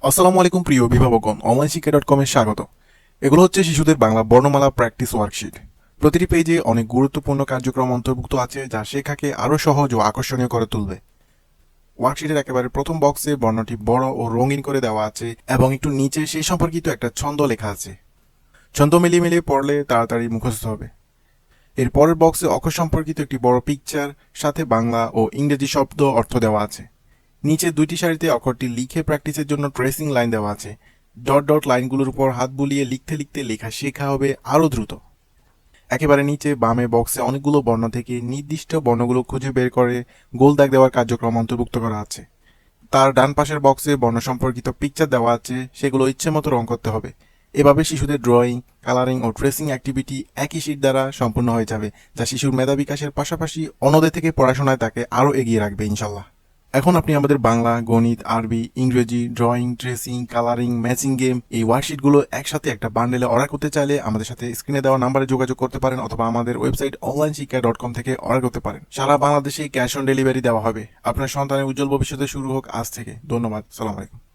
আসসালামু আলাইকুম প্রিয় অভিভাবকগণ, অনলাইন শিক্ষা .com এর স্বাগত। এগুলো হচ্ছে শিশুদের বাংলা বর্ণমালা প্র্যাকটিস ওয়ার্কশিট। প্রতিটি পেজে অনেক গুরুত্বপূর্ণ কার্যক্রম অন্তর্ভুক্ত আছে যা শেখাকে আরও সহজ ও আকর্ষণীয় করে তুলবে। ওয়ার্কশিটের একেবারে প্রথম বক্সে বর্ণটি বড় ও রঙিন করে দেওয়া আছে এবং একটু নিচে সেই সম্পর্কিত একটা ছন্দ লেখা আছে। ছন্দ মিলিয়ে মিলিয়ে পড়লে তাড়াতাড়ি মুখস্থ হবে। এর পরের বক্সে অক্ষর সম্পর্কিত একটি বড় পিকচার, সাথে বাংলা ও ইংরেজি শব্দ অর্থ দেওয়া আছে। নিচে দুইটি সারিতে অক্ষরটি লিখে প্র্যাকটিসের জন্য ট্রেসিং লাইন দেওয়া আছে। ডট ডট লাইনগুলোর উপর হাত বুলিয়ে লিখতে লিখতে লেখা শেখা হবে আরও দ্রুত। একেবারে নিচে বামে বক্সে অনেকগুলো বর্ণ থেকে নির্দিষ্ট বর্ণগুলো খুঁজে বের করে গোল দাগ দেওয়ার কার্যক্রম অন্তর্ভুক্ত করা আছে। তার ডান পাশের বক্সে বর্ণ সম্পর্কিত পিকচার দেওয়া আছে, সেগুলো ইচ্ছে মতো রং করতে হবে। এভাবে শিশুদের ড্রয়িং, কালারিং ও ট্রেসিং অ্যাক্টিভিটি একই শিট দ্বারা সম্পূর্ণ হয়ে যাবে, যা শিশুর মেধা বিকাশের পাশাপাশি অন্যদের থেকে পড়াশোনায় তাকে আরও এগিয়ে রাখবে ইনশাল্লাহ। এখন আপনি আমাদের বাংলা, গণিত, আরবি, ইংরেজি, drawing, tracing, colouring, matching game এই ওয়ার্কশিটগুলো একসাথে একটা বান্ডেলে অর্ডার করতে চাইলে আমাদের সাথে স্ক্রিনে দেওয়া নাম্বারে যোগাযোগ করতে পারেন, অথবা আমাদের ওয়েবসাইট onlineshikha.com থেকে অর্ডার করতে পারেন। সারা বাংলাদেশে ক্যাশ অন ডেলিভারি দেওয়া হবে। আপনার সন্তানের উজ্জ্বল ভবিষ্যতে শুরু হোক আজ থেকে। ধন্যবাদ। সালাম আলাইকুম।